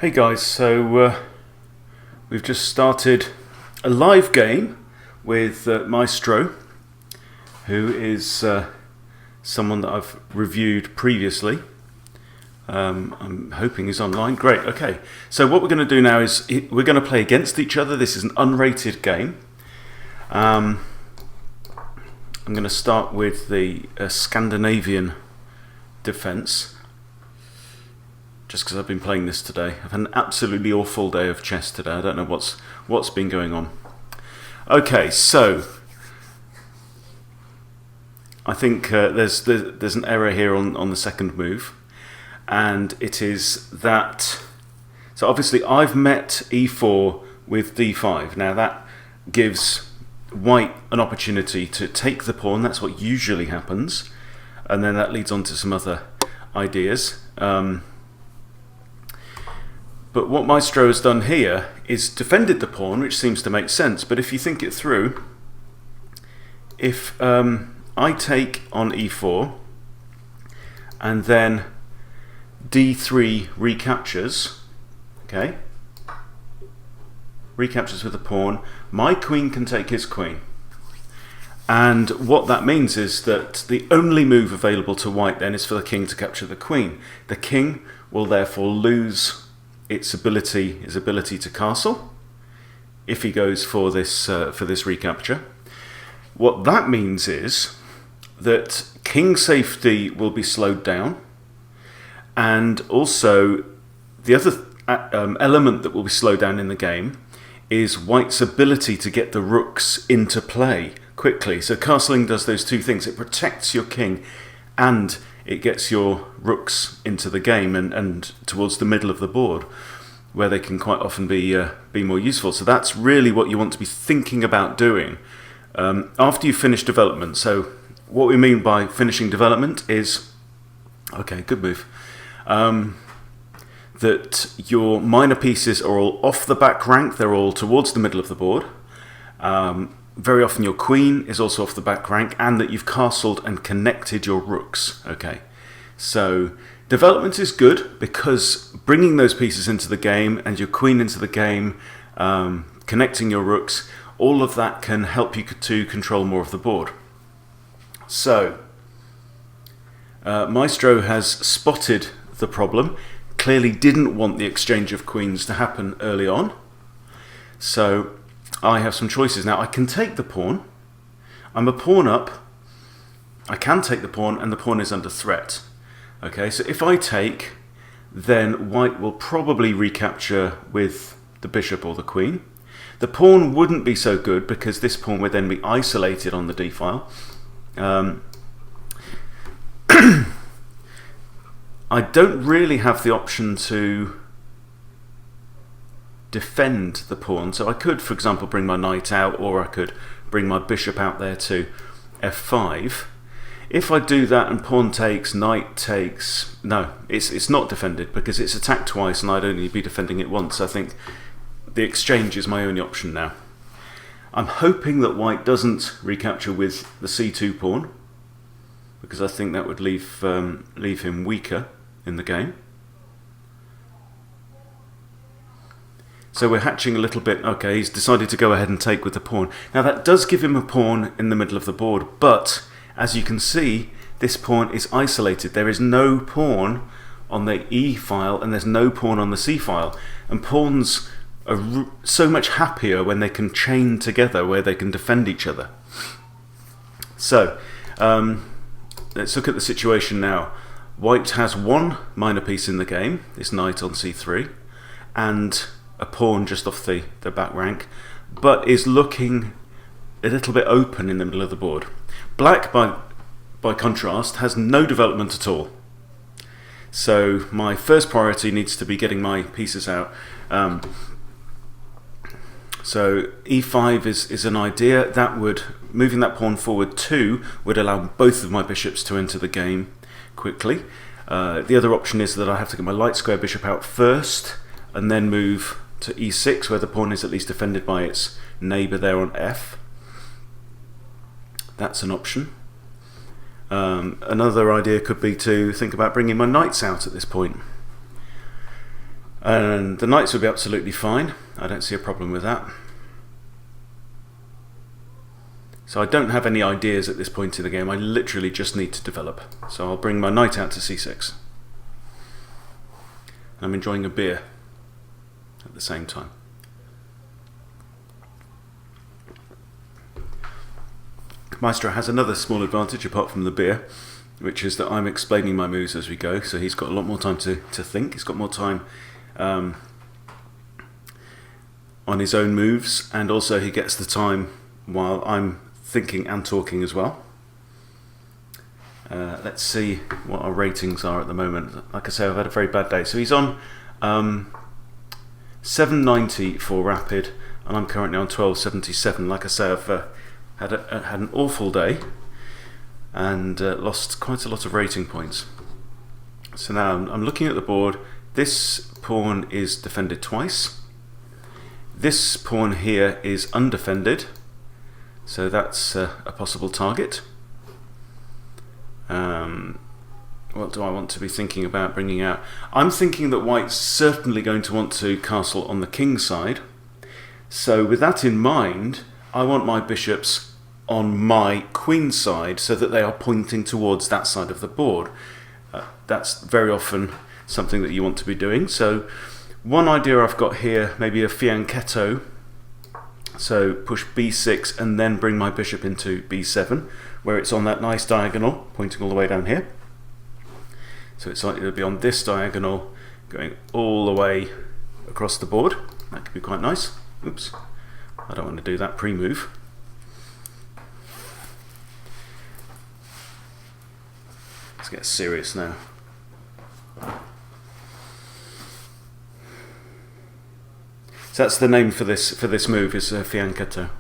Hey guys, so we've just started a live game with MaestroooO, who is someone that I've reviewed previously. I'm hoping he's online. Great, okay. So what we're going to do now is we're going to play against each other. This is an unrated game. I'm going to start with the Scandinavian defense. Just because I've been playing this today. I've had an absolutely awful day of chess today. I don't know what's been going on. Okay, so I think there's an error here on the second move, and it is that. So obviously I've met e4 with d5. Now that gives white an opportunity to take the pawn. That's what usually happens, and then that leads on to some other ideas. But what MaestroooO has done here is defended the pawn, which seems to make sense. But if you think it through, if I take on e4 and then d3 recaptures, okay, recaptures with the pawn, my queen can take his queen. And what that means is that the only move available to white then is for the king to capture the queen. The king will therefore lose his ability to castle if he goes for this recapture. What that means is that king safety will be slowed down, and also the other element that will be slowed down in the game is white's ability to get the rooks into play quickly. So castling does those two things. It protects your king and it gets your rooks into the game and towards the middle of the board, where they can quite often be more useful. So that's really what you want to be thinking about doing after you finish development. So what we mean by finishing development is, okay, good move, that your minor pieces are all off the back rank, they're all towards the middle of the board. Very often your queen is also off the back rank, and that you've castled and connected your rooks. Okay, so development is good because bringing those pieces into the game and your queen into the game, connecting your rooks, all of that can help you to control more of the board. So MaestroooO has spotted the problem, clearly didn't want the exchange of queens to happen early on. So I have some choices now. I can take the pawn. I'm a pawn up. I can take the pawn, and the pawn is under threat. Okay, so if I take, then white will probably recapture with the bishop or the queen. The pawn wouldn't be so good because this pawn would then be isolated on the d file. I don't really have the option to defend the pawn, so I could, for example, bring my knight out, or I could bring my bishop out there to f5. If I do that and pawn takes, knight takes, no, it's not defended because it's attacked twice and I'd only be defending it once. I think the exchange is my only option now. I'm hoping that white doesn't recapture with the c2 pawn, because I think that would leave him weaker in the game. So we're hatching a little bit. Okay, he's decided to go ahead and take with the pawn. Now that does give him a pawn in the middle of the board, but as you can see, this pawn is isolated. There is no pawn on the E file and there's no pawn on the C file. And pawns are so much happier when they can chain together, where they can defend each other. So let's look at the situation now. White has one minor piece in the game, this knight on C3, and a pawn just off the back rank, but is looking a little bit open in the middle of the board. Black, by contrast, has no development at all. So my first priority needs to be getting my pieces out. So e5 is an idea. That would, moving that pawn forward 2 would allow both of my bishops to enter the game quickly. The other option is that I have to get my light square bishop out first and then move to e6, where the pawn is at least defended by its neighbour there on f. That's an option. Another idea could be to think about bringing my knights out at this point. And the knights would be absolutely fine. I don't see a problem with that. So I don't have any ideas at this point in the game. I literally just need to develop. So I'll bring my knight out to c6. I'm enjoying a beer at the same time. Maestro has another small advantage apart from the beer, which is that I'm explaining my moves as we go, so he's got a lot more time to think. He's got more time on his own moves, and also he gets the time while I'm thinking and talking as well. Let's see what our ratings are at the moment. Like I say, I've had a very bad day. So he's on 790 for rapid, and I'm currently on 1277. Like I say, I've had an awful day and lost quite a lot of rating points. So now I'm looking at the board. This pawn is defended twice. This pawn here is undefended, so that's a possible target. What do I want to be thinking about bringing out? I'm thinking that white's certainly going to want to castle on the king side. So with that in mind, I want my bishops on my queen side so that they are pointing towards that side of the board. That's very often something that you want to be doing. So one idea I've got here, maybe a fianchetto. So push b6 and then bring my bishop into b7, where it's on that nice diagonal, pointing all the way down here. So it's likely to be on this diagonal, going all the way across the board. That could be quite nice. Oops, I don't want to do that pre-move. Let's get serious now. So that's the name for this move, is fianchetto.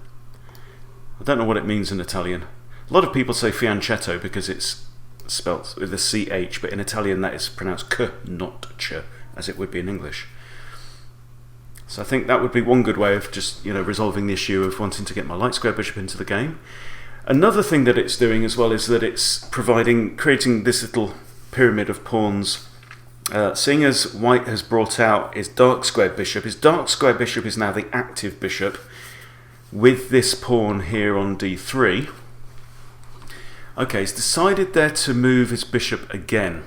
I don't know what it means in Italian. A lot of people say fianchetto because it's spelt with a CH, but in Italian that is pronounced k, not ch, as it would be in English. So I think that would be one good way of just, resolving the issue of wanting to get my light square bishop into the game. Another thing that it's doing as well is that it's creating this little pyramid of pawns. Seeing as white has brought out his dark square bishop is now the active bishop with this pawn here on d3. Okay, he's decided there to move his bishop again.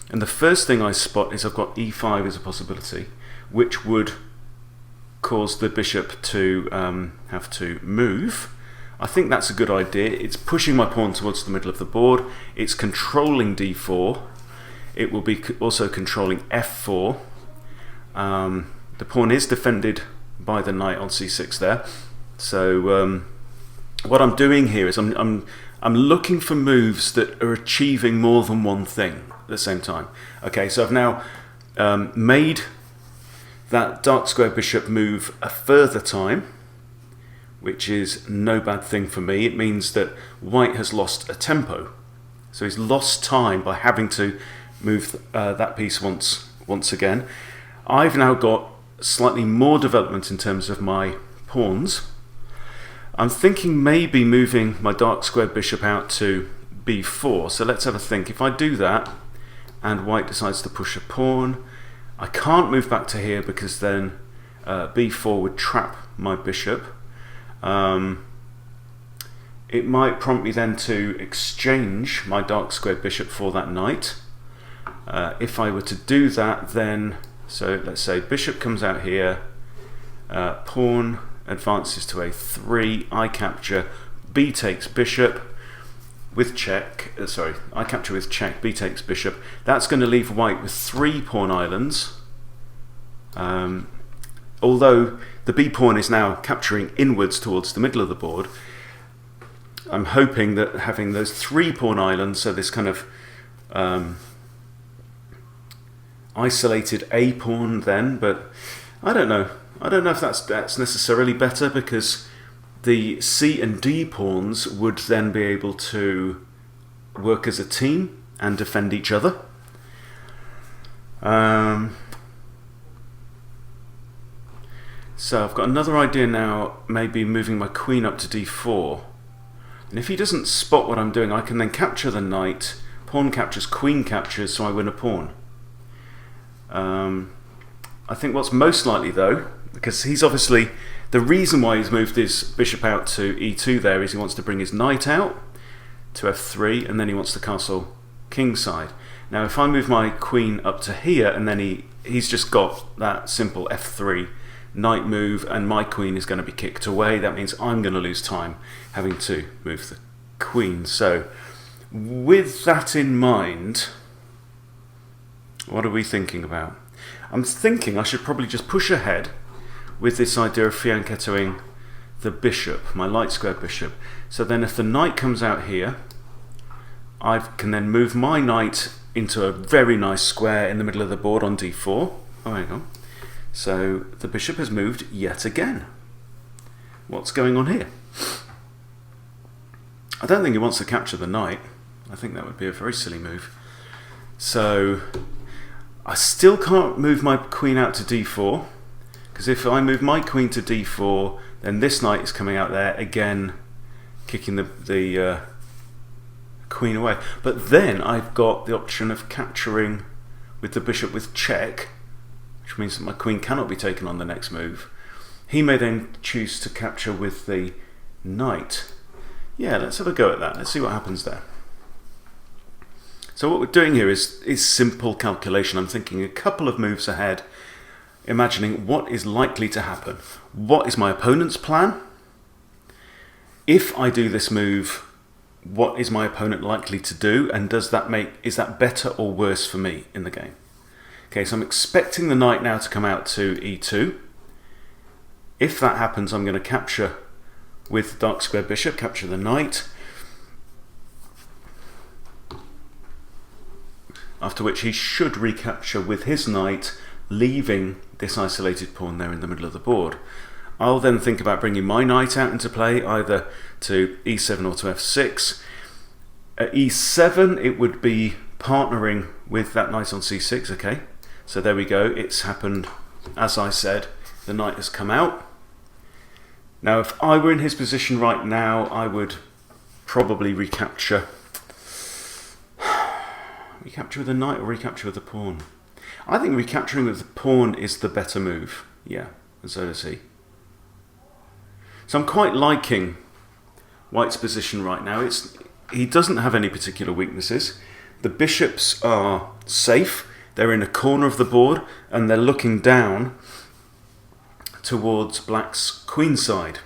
And the first thing I spot is I've got e5 as a possibility, which would cause the bishop to have to move. I think that's a good idea. It's pushing my pawn towards the middle of the board. It's controlling d4. It will be also controlling f4. The pawn is defended by the knight on c6 there. So what I'm doing here is I'm looking for moves that are achieving more than one thing at the same time. Okay, so I've now made that dark square bishop move a further time, which is no bad thing for me. It means that white has lost a tempo. So he's lost time by having to move that piece once again. I've now got slightly more development in terms of my pawns. I'm thinking maybe moving my dark square bishop out to b4. So let's have a think. If I do that and white decides to push a pawn, I can't move back to here because then b4 would trap my bishop. It might prompt me then to exchange my dark square bishop for that knight. If I were to do that, then, so let's say bishop comes out here, pawn advances to a3, I capture, b takes bishop with check, I capture with check, b takes bishop. That's going to leave white with 3 pawn islands, although the b pawn is now capturing inwards towards the middle of the board. I'm hoping that having those 3 pawn islands, so this kind of isolated a pawn then, but I don't know if that's necessarily better, because the c and d pawns would then be able to work as a team and defend each other. So I've got another idea now, maybe moving my queen up to d4, and if he doesn't spot what I'm doing, I can then capture the knight, pawn captures, queen captures, so I win a pawn. I think what's most likely though, because he's obviously, the reason why he's moved his bishop out to e2 there is he wants to bring his knight out to f3, and then he wants to castle kingside. Now if I move my queen up to here, and then he's just got that simple f3 knight move, and my queen is going to be kicked away, that means I'm going to lose time having to move the queen. So with that in mind, what are we thinking about? I'm thinking I should probably just push ahead with this idea of fianchettoing the bishop, my light square bishop. So then if the knight comes out here, I can then move my knight into a very nice square in the middle of the board on d4. Oh, hang on. So the bishop has moved yet again. What's going on here? I don't think he wants to capture the knight. I think that would be a very silly move. So I still can't move my queen out to d4, because if I move my queen to d4, then this knight is coming out there again, kicking the queen away. But then I've got the option of capturing with the bishop with check, which means that my queen cannot be taken on the next move. He may then choose to capture with the knight. Yeah, let's have a go at that. Let's see what happens there. So what we're doing here is simple calculation. I'm thinking a couple of moves ahead, imagining what is likely to happen. What is my opponent's plan? If I do this move, what is my opponent likely to do, and is that better or worse for me in the game? Okay, so I'm expecting the knight now to come out to e2. If that happens, I'm going to capture with the dark square bishop, capture the knight. After which he should recapture with his knight, leaving this isolated pawn there in the middle of the board. I'll then think about bringing my knight out into play, either to e7 or to f6. At e7, it would be partnering with that knight on c6. Okay, so there we go. It's happened as I said. The knight has come out. Now, if I were in his position right now, I would probably recapture. Recapture with the knight or recapture with the pawn? I think recapturing with the pawn is the better move. Yeah, and so does he. So I'm quite liking White's position right now. He doesn't have any particular weaknesses. The bishops are safe. They're in a corner of the board and they're looking down towards Black's queen side.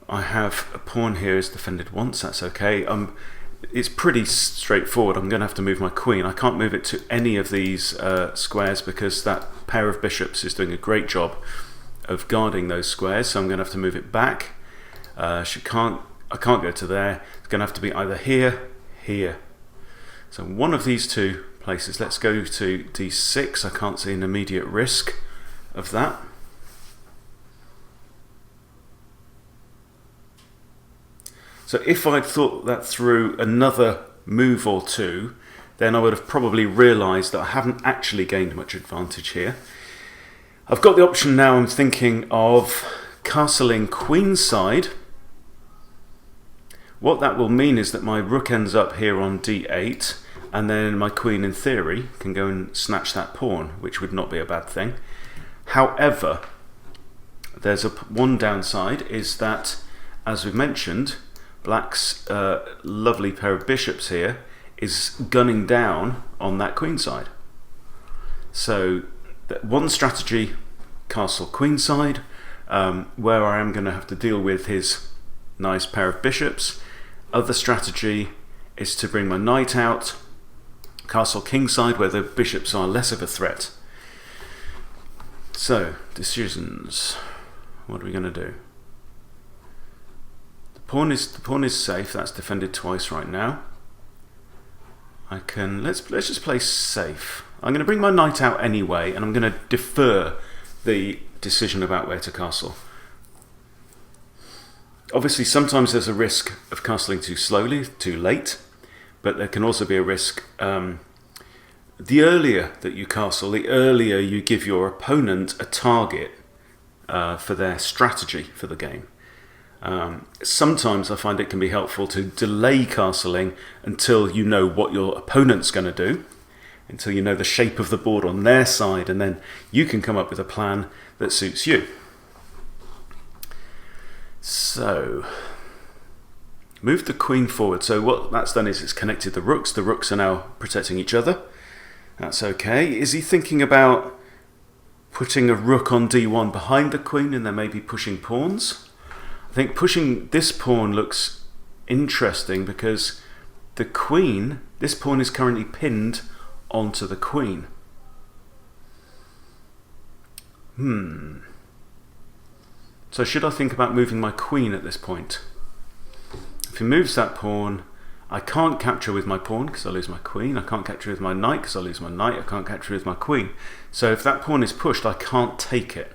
I have a pawn here is defended once, that's okay. It's pretty straightforward. I'm going to have to move my queen. I can't move it to any of these squares because that pair of bishops is doing a great job of guarding those squares, so I'm going to have to move it back. I can't go to there. It's going to have to be either here, here. So one of these two places. Let's go to d6. I can't see an immediate risk of that. So if I'd thought that through another move or two, then I would have probably realised that I haven't actually gained much advantage here. I've got the option now, I'm thinking of castling queenside. What that will mean is that my rook ends up here on d8, and then my queen in theory can go and snatch that pawn, which would not be a bad thing. However, there's one downside, is that, as we've mentioned, Black's lovely pair of bishops here is gunning down on that queenside. So one strategy, castle queenside, where I am going to have to deal with his nice pair of bishops. Other strategy is to bring my knight out, castle kingside, where the bishops are less of a threat. So, decisions. What are we going to do? The pawn is safe. That's defended twice right now. Let's just play safe. I'm going to bring my knight out anyway, and I'm going to defer the decision about where to castle. Obviously, sometimes there's a risk of castling too slowly, too late, but there can also be a risk. The earlier that you castle, the earlier you give your opponent a target for their strategy for the game. Sometimes I find it can be helpful to delay castling until you know what your opponent's going to do, until you know the shape of the board on their side, and then you can come up with a plan that suits you. So, move the queen forward. So what that's done is it's connected the rooks. The rooks are now protecting each other. That's okay. Is he thinking about putting a rook on d1 behind the queen and then maybe pushing pawns? I think pushing this pawn looks interesting because the queen, this pawn is currently pinned onto the queen. So should I think about moving my queen at this point? If he moves that pawn, I can't capture with my pawn because I lose my queen. I can't capture with my knight because I lose my knight. I can't capture with my queen. So if that pawn is pushed, I can't take it.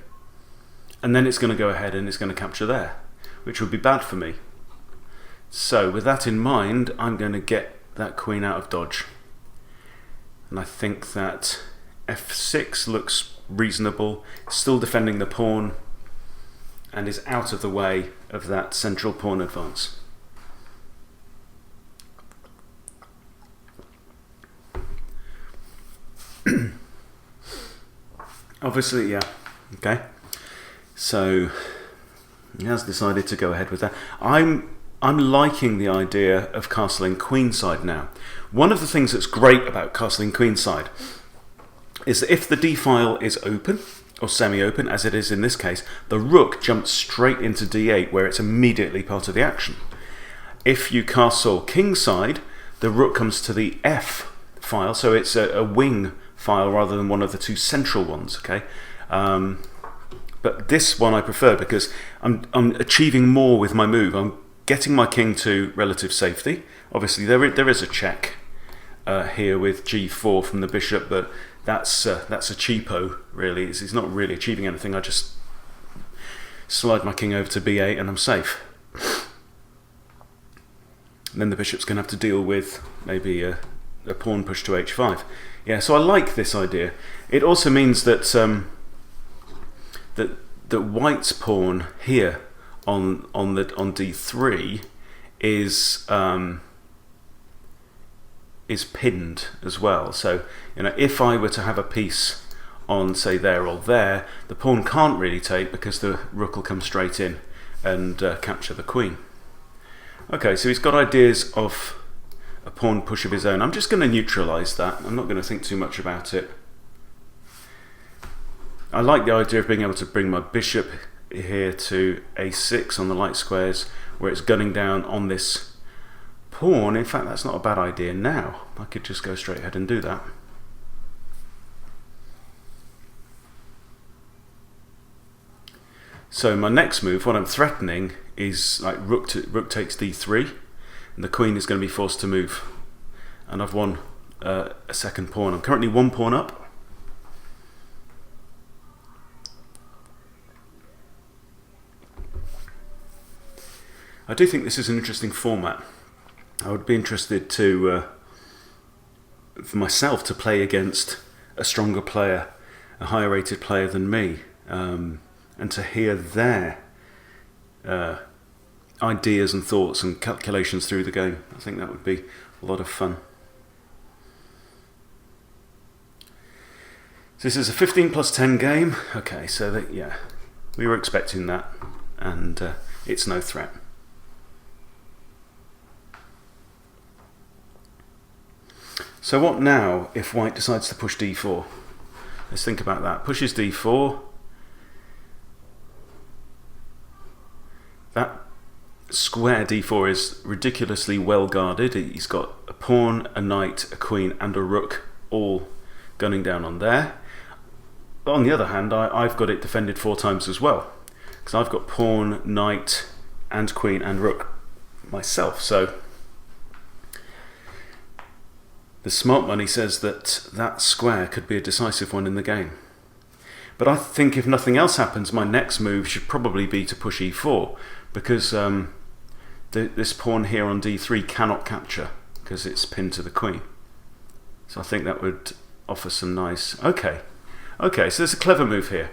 And then it's going to go ahead and it's going to capture there, which would be bad for me. So with that in mind, I'm going to get that queen out of dodge. And I think that f6 looks reasonable, still defending the pawn, and is out of the way of that central pawn advance. Obviously, yeah, okay. So he has decided to go ahead with that. I'm liking the idea of castling queenside now. One of the things that's great about castling queenside is that if the d file is open, or semi-open, as it is in this case, the rook jumps straight into d8 where it's immediately part of the action. If you castle kingside, the rook comes to the f file, so it's a wing file rather than one of the two central ones, okay? But this one I prefer because I'm achieving more with my move. I'm getting my king to relative safety. Obviously there is a check here with g4 from the bishop, but that's a cheapo, really. It's not really achieving anything. I just slide my king over to b8 and I'm safe. And then the bishop's going to have to deal with maybe a pawn push to h5. Yeah, so I like this idea. It also means that that white's pawn here on d3 is pinned as well. So if I were to have a piece on, say, there or there, the pawn can't really take because the rook will come straight in and capture the queen. Okay, so he's got ideas of a pawn push of his own. I'm just going to neutralize that. I'm not going to think too much about it. I like the idea of being able to bring my bishop here to a6 on the light squares where it's gunning down on this pawn. In fact, that's not a bad idea now. I could just go straight ahead and do that. So my next move, what I'm threatening, is like rook takes d3, and the queen is going to be forced to move. And I've won a second pawn. I'm currently one pawn up. I do think this is an interesting format. I would be interested to, for myself, to play against a stronger player, a higher rated player than me, and to hear their ideas and thoughts and calculations through the game. I think that would be a lot of fun. So this is a 15 plus 10 game. Okay, so yeah, we were expecting that, and it's no threat. So what now if white decides to push d4? Let's think about that. Pushes d4. That square d4 is ridiculously well guarded. He's got a pawn, a knight, a queen and a rook all gunning down on there. But on the other hand, I've got it defended 4 times as well, because I've got pawn, knight and queen and rook myself. So the smart money says that that square could be a decisive one in the game. But I think if nothing else happens, my next move should probably be to push e4, because this pawn here on d3 cannot capture because it's pinned to the queen. So I think that would offer some nice... Okay, so there's a clever move here.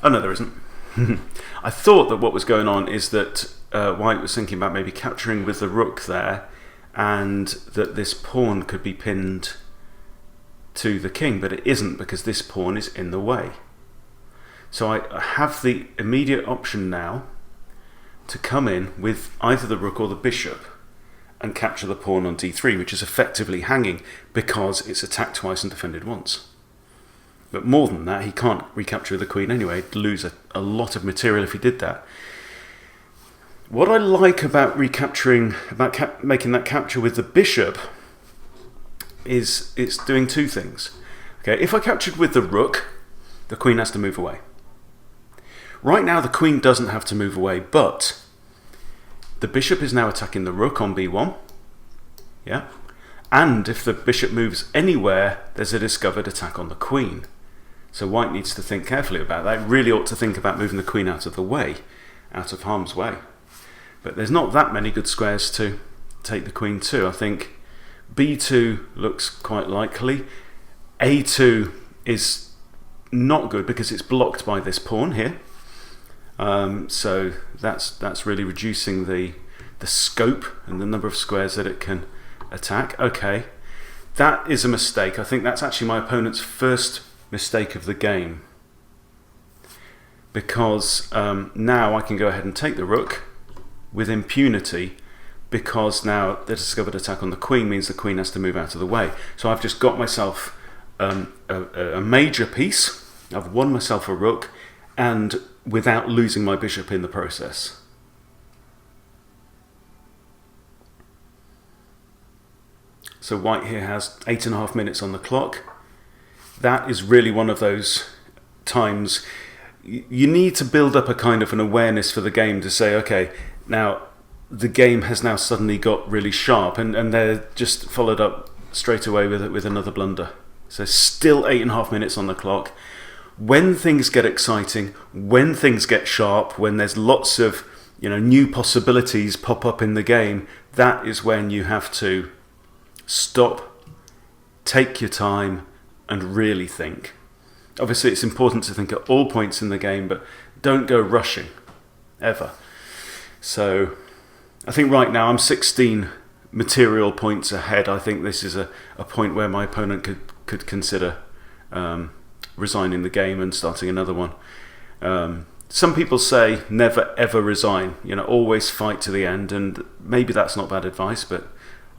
Oh no, there isn't. I thought that what was going on is that white was thinking about maybe capturing with the rook there, and that this pawn could be pinned to the king, but it isn't, because this pawn is in the way. So I have the immediate option now to come in with either the rook or the bishop and capture the pawn on d3, which is effectively hanging because it's attacked twice and defended once. But more than that, he can't recapture the queen anyway. He'd lose a lot of material if he did that. What I like about recapturing, making that capture with the bishop, is it's doing two things. Okay, if I captured with the rook, the queen has to move away. Right now, the queen doesn't have to move away, but the bishop is now attacking the rook on b1. Yeah, and if the bishop moves anywhere, there's a discovered attack on the queen. So white needs to think carefully about that. It really ought to think about moving the queen out of the way, out of harm's way. But there's not that many good squares to take the queen to. I think b2 looks quite likely. a2 is not good because it's blocked by this pawn here. So that's really reducing the scope and the number of squares that it can attack. Okay, that is a mistake. I think that's actually my opponent's first mistake of the game, because now I can go ahead and take the rook with impunity, because now the discovered attack on the queen means the queen has to move out of the way. So I've just got myself a major piece. I've won myself a rook, and without losing my bishop in the process. So white here has 8.5 minutes on the clock. That is really one of those times you need to build up a kind of an awareness for the game to say, okay, now the game has now suddenly got really sharp, and they're just followed up straight away with another blunder. So still 8.5 minutes on the clock. When things get exciting, when things get sharp, when there's lots of new possibilities pop up in the game, that is when you have to stop, take your time, and really think. Obviously, it's important to think at all points in the game, but don't go rushing, ever. So I think right now I'm 16 material points ahead. I think this is a point where my opponent could consider resigning the game and starting another one. Some people say never ever resign, always fight to the end, and maybe that's not bad advice, but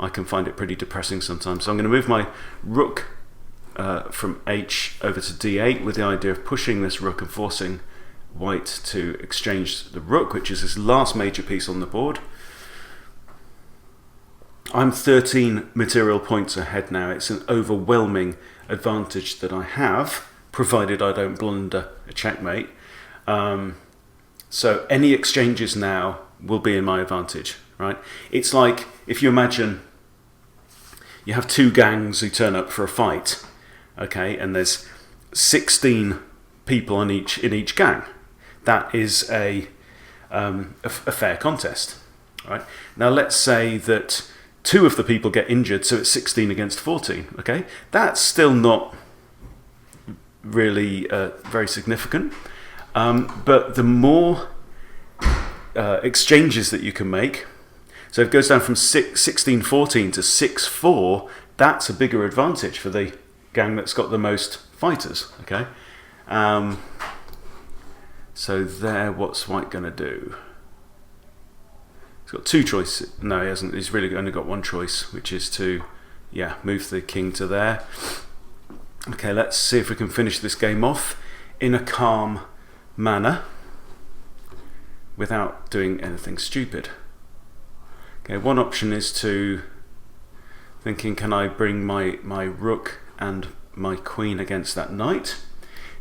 I can find it pretty depressing sometimes. So I'm going to move my rook from h over to d8 with the idea of pushing this rook and forcing white to exchange the rook, which is his last major piece on the board. I'm 13 material points ahead now. It's an overwhelming advantage that I have, provided I don't blunder a checkmate. So any exchanges now will be in my advantage, right? It's like if you imagine you have two gangs who turn up for a fight, okay, and there's 16 people in each gang. That is a fair contest, right? Now let's say that 2 of the people get injured, so it's 16 against 14, okay? That's still not really very significant, but the more exchanges that you can make, so if it goes down from 16-14 to 6-4, that's a bigger advantage for the gang that's got the most fighters, okay? So there, what's white going to do? He's got 2 choices. No, he hasn't. He's really only got 1 choice, which is to, move the king to there. Okay, let's see if we can finish this game off in a calm manner without doing anything stupid. Okay, one option is to thinking, can I bring my rook and my queen against that knight?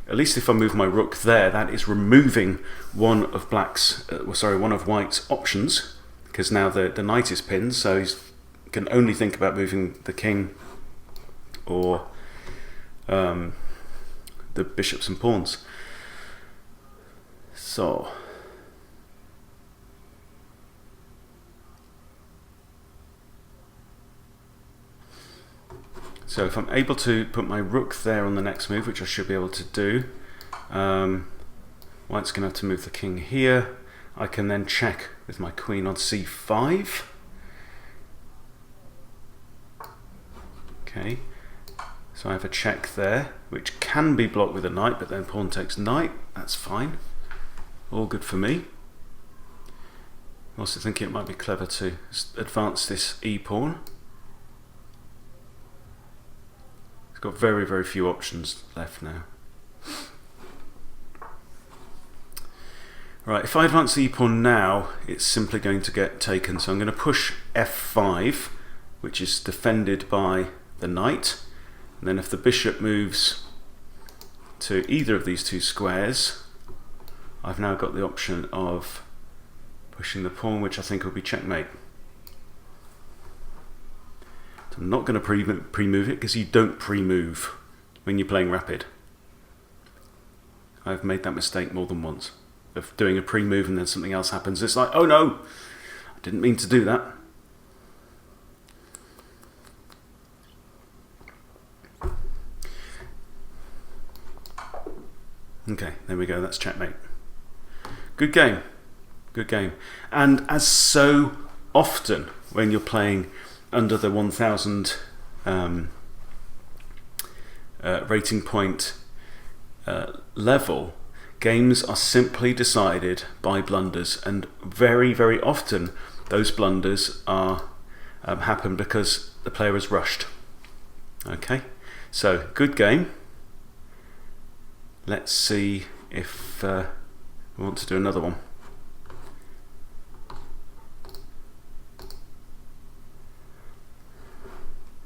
At least if I move my rook there, that is removing one of white's options, because now the knight is pinned, so he can only think about moving the king or the bishops and pawns. So if I'm able to put my rook there on the next move, which I should be able to do, White's going to have to move the king here. I can then check with my queen on c5. Okay, so I have a check there, which can be blocked with a knight, but then pawn takes knight. That's fine. All good for me. I also think it might be clever to advance this e-pawn. It's got very, very few options left now. Right, if I advance the e-pawn now, it's simply going to get taken. So I'm going to push f5, which is defended by the knight. And then if the bishop moves to either of these two squares, I've now got the option of pushing the pawn, which I think will be checkmate. So I'm not going to pre-move it, because you don't pre-move when you're playing rapid. I've made that mistake more than once, of doing a pre-move and then something else happens. It's like, oh no, I didn't mean to do that. Okay, there we go, that's checkmate. Good game, good game. And as so often when you're playing under the 1000 rating point level, games are simply decided by blunders, and very, very often those blunders are happen because the player is rushed. Okay, so good game. Let's see if we want to do another one.